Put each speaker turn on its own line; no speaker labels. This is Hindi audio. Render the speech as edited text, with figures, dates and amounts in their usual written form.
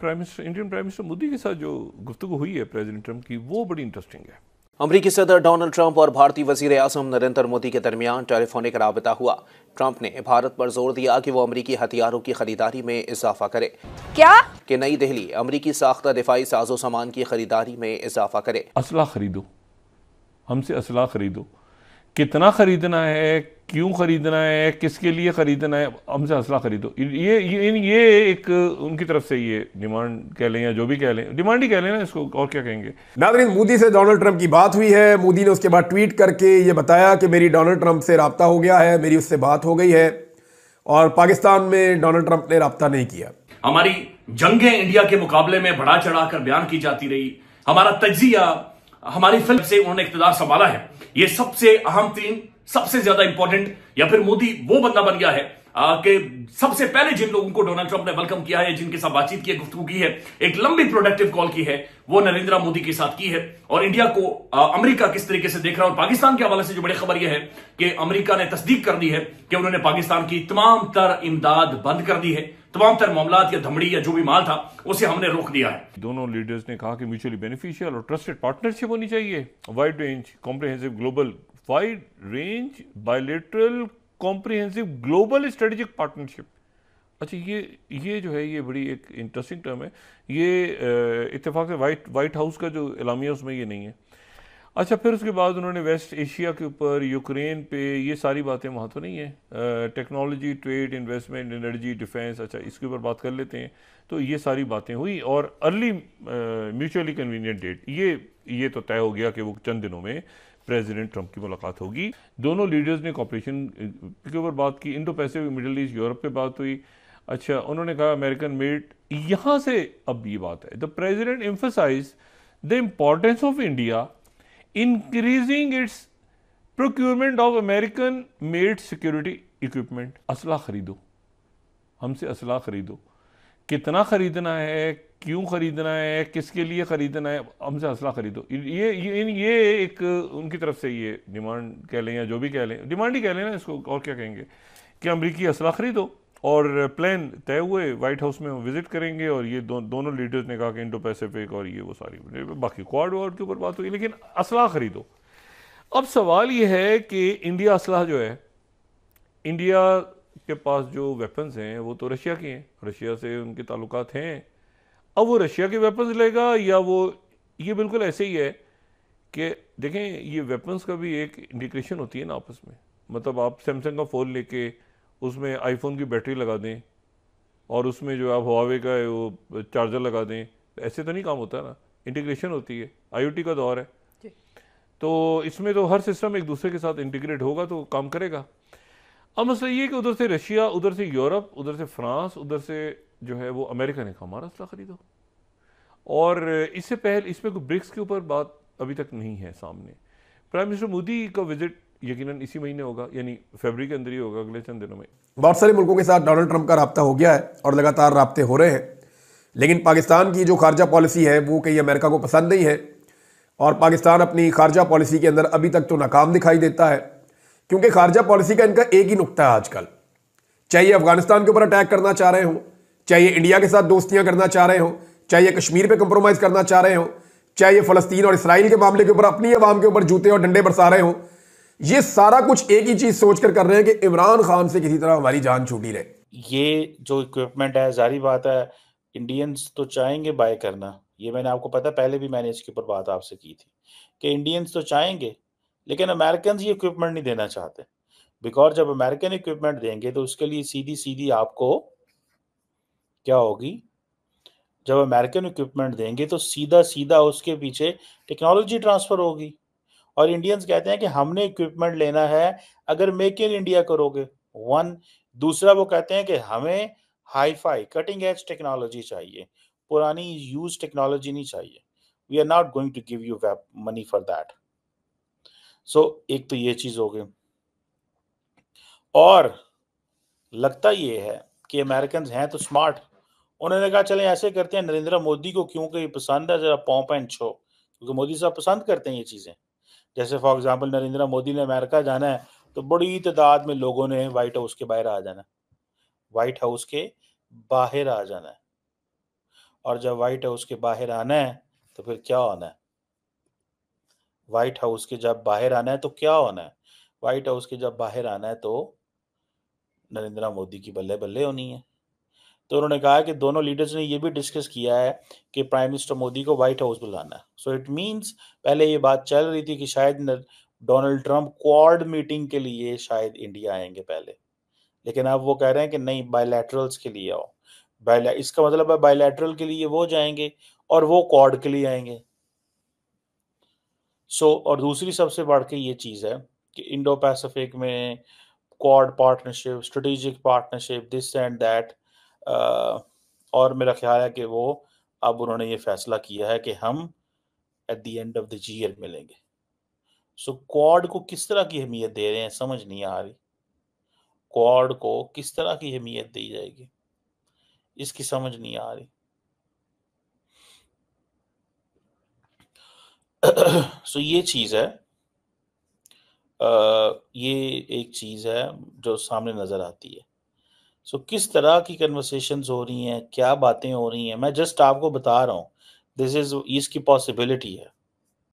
इंडियन प्राइम मिनिस्टर मोदी के साथ जो गुफ्तगू हुई है प्रेसिडेंट ट्रंप की, वो बड़ी इंटरेस्टिंग है।
अमरीकी सदर डोनाल्ड ट्रंप और भारतीय वजीर आजम नरेंद्र मोदी के दरमियान टेलीफोनिक राबता हुआ। ट्रंप ने भारत पर जोर दिया कि वो अमरीकी हथियारों की खरीदारी में इजाफा करे।
क्या
कि नई दिल्ली अमरीकी साख्ता दिफाई साजो सामान की खरीदारी में इजाफा करे।
असला खरीदो, हमसे असला खरीदो, कितना खरीदना है, क्यों खरीदना है, किसके लिए खरीदना है, हमसे असला खरीदो। ये एक उनकी तरफ से ये डिमांड कह लें या जो भी कह लें, डिमांड ही कह लें ना इसको, और क्या कहेंगे।
नाज़रीन, मोदी से डोनाल्ड ट्रंप की बात हुई है। मोदी ने उसके बाद ट्वीट करके ये बताया कि मेरी डोनाल्ड ट्रंप से राब्ता हो गया है, मेरी उससे बात हो गई है, और पाकिस्तान में डोनाल्ड ट्रंप ने राब्ता नहीं किया।
हमारी जंगें इंडिया के मुकाबले में बढ़ा चढ़ाकर बयान की जाती रही, हमारा तज्जिया, हमारी फिल्म से उन्होंने इख्तिदार संभाला है। ये सबसे अहम तीन, सबसे ज्यादा इंपॉर्टेंट, या फिर मोदी वो बंदा बन गया है कि सबसे पहले जिन लोगों को डोनाल्ड ट्रंप ने वेलकम किया है, जिनके साथ बातचीत की है, गुफ्तगू की है, एक लंबी प्रोडक्टिव कॉल की है, वो नरेंद्र मोदी के साथ की है। और इंडिया को अमेरिका किस तरीके से देख रहा है, और पाकिस्तान के हवाले से जो बड़ी खबर यह है कि अमेरिका ने तस्दीक कर दी है कि उन्होंने पाकिस्तान की तमाम तर इमदाद बंद कर दी है, तमाम तर मामलात या धमड़ी या जो भी माल था उसे हमने रोक दिया है।
दोनों लीडर्स ने कहा कि म्यूचुअली बेनिफिशियल और ट्रस्टेड पार्टनरशिप होनी चाहिए, wide range comprehensive global, wide range bilateral comprehensive global strategic partnership. अच्छा, ये जो है ये बड़ी एक इंटरेस्टिंग टर्म है। ये इत्तेफाक से वाइट हाउस का जो एलामिया उसमें ये नहीं है। अच्छा, फिर उसके बाद उन्होंने वेस्ट एशिया के ऊपर, यूक्रेन पे, ये सारी बातें वहाँ तो नहीं है। Technology, trade, investment, energy, defence, अच्छा इसके ऊपर बात कर लेते हैं। तो ये सारी बातें हुई, और अर्ली म्यूचुअली कन्वीनियंट डेट ये तो तय हो गया कि वो चंद दिनों में प्रेसिडेंट ट्रंप की मुलाकात होगी। दोनों लीडर्स ने कॉपरेशन के ऊपर बात की, Indo Pacific, middle east, Europe पे बात हुई। अच्छा, उन्होंने कहा अमेरिकन मेड, यहाँ से अब ये बात है, the president emphasize the importance of India increasing its procurement of American made security equipment. असला खरीदो, हमसे असला खरीदो, कितना खरीदना है, क्यों खरीदना है, किसके लिए खरीदना है, हमसे असला खरीदो। ये एक उनकी तरफ से ये डिमांड कह लें या जो भी कह लें, डिमांड ही कह लें ना इसको, और क्या कहेंगे, कि अमरीकी असला खरीदो। और प्लान तय हुए, वाइट हाउस में विजिट करेंगे, और ये दोनों लीडर्स ने कहा कि इंडो पैसिफिक और ये वो सारी बाकी क्वाड वार्ड के ऊपर बात हुई, लेकिन असला खरीदो। अब सवाल ये है कि इंडिया असला जो है, इंडिया के पास जो वेपन्स हैं वो तो रशिया के हैं, रशिया से उनके ताल्लुकात हैं। अब वो रशिया के वेपन्स लेगा, या वो, ये बिल्कुल ऐसे ही है कि देखें, ये वेपन्स का भी एक इंटीग्रेशन होती है ना आपस में। मतलब आप सैमसंग का फ़ोन लेके उसमें आईफोन की बैटरी लगा दें, और उसमें जो आप हुआवे का वो चार्जर लगा दें, ऐसे तो नहीं काम होता ना, इंटीग्रेशन होती है। IoT का दौर है, तो इसमें तो हर सिस्टम एक दूसरे के साथ इंटीग्रेट होगा तो काम करेगा। अब मसला ये कि उधर से रशिया, उधर से यूरोप, उधर से फ्रांस, उधर से जो है वो अमेरिका ने कहा हमारा असला खरीदो। और इससे पहले इसमें कोई ब्रिक्स के ऊपर बात अभी तक नहीं है सामने। प्राइम मिनिस्टर मोदी का विजिट यकीनन इसी महीने होगा, यानी फरवरी के अंदर ही होगा, अगले चंद दिनों में।
बहुत सारे मुल्कों के साथ डोनाल्ड ट्रंप का राब्ता हो गया है और लगातार राब्ते हो रहे हैं, लेकिन पाकिस्तान की जो खारजा पॉलिसी है वो कहीं अमेरिका को पसंद नहीं है, और पाकिस्तान अपनी खारजा पॉलिसी के अंदर अभी तक तो नाकाम दिखाई देता है, क्योंकि खारजा पॉलिसी का इनका एक ही नुक्ता है आजकल। चाहे अफगानिस्तान के ऊपर अटैक करना चाह रहे हो, चाहे इंडिया के साथ दोस्तियां करना चाह रहे हो, चाहे कश्मीर पे कंप्रोमाइज करना चाह रहे हो, चाहे फ़लस्तीन और इसराइल के मामले के ऊपर अपनी आवाम के ऊपर जूते और डंडे बरसा रहे हो, ये सारा कुछ एक ही चीज सोचकर कर रहे हैं कि इमरान खान से किसी तरह हमारी जान छूटी रहे।
ये जो इक्विपमेंट है, जारी बात है, इंडियंस तो चाहेंगे बाय करना। ये मैंने आपको पता, पहले भी मैंने इसके ऊपर बात आपसे की थी कि इंडियंस तो चाहेंगे, लेकिन अमेरिकन ये इक्विपमेंट नहीं देना चाहते। बिकॉज जब अमेरिकन इक्विपमेंट देंगे तो उसके लिए सीधी सीधी आपको क्या होगी, जब अमेरिकन इक्विपमेंट देंगे तो सीधा सीधा उसके पीछे टेक्नोलॉजी ट्रांसफर होगी। और इंडियंस कहते हैं कि हमने इक्विपमेंट लेना है अगर मेक इन इंडिया करोगे, वन। दूसरा, वो कहते हैं कि हमें hi fi cutting edge technology चाहिए, पुरानी यूज टेक्नोलॉजी नहीं चाहिए। We are not going to give you money for that. So एक तो ये चीज हो गई, और लगता ये है कि अमेरिकन हैं तो स्मार्ट। उन्होंने कहा चलें ऐसे करते हैं, नरेंद्र मोदी को क्योंकि पसंद है जरा पॉम्प एंड शो, क्योंकि मोदी साहब पसंद करते हैं ये चीजें। जैसे फॉर एग्जांपल नरेंद्र मोदी ने अमेरिका जाना है तो बड़ी तादाद में लोगों ने व्हाइट हाउस के बाहर आ जाना है, व्हाइट हाउस के बाहर आ जाना है। और जब व्हाइट हाउस के बाहर आना है तो फिर क्या होना है? व्हाइट हाउस के जब बाहर आना है तो क्या होना है? व्हाइट हाउस के जब बाहर आना है तो नरेंद्र मोदी की बल्ले बल्ले होनी है। तो उन्होंने कहा कि दोनों लीडर्स ने ये भी डिस्कस किया है कि प्राइम मिनिस्टर मोदी को व्हाइट हाउस बुलाना है। सो इट मींस पहले ये बात चल रही थी कि शायद डोनाल्ड ट्रंप क्वाड मीटिंग के लिए शायद इंडिया आएंगे पहले, लेकिन अब वो कह रहे हैं कि नहीं, बायलैटरल्स के लिए आओ। इसका मतलब है बायलैटरल के लिए वो जाएंगे और वो क्वाड के लिए आएंगे। और दूसरी सबसे बढ़ के ये चीज़ है कि इंडो पैसिफिक में quad partnership, strategic partnership, this and that, और मेरा ख्याल है कि वो अब उन्होंने ये फैसला किया है कि हम at the end of the year मिलेंगे। क्वाड को किस तरह की अहमियत दे रहे हैं समझ नहीं आ रही। क्वाड को किस तरह की अहमियत दी जाएगी इसकी समझ नहीं आ रही। ये चीज़ है, ये एक चीज़ है जो सामने नज़र आती है। किस तरह की कन्वर्सेशंस हो रही हैं, क्या बातें हो रही हैं, मैं जस्ट आपको बता रहा हूँ। इसकी पॉसिबिलिटी है।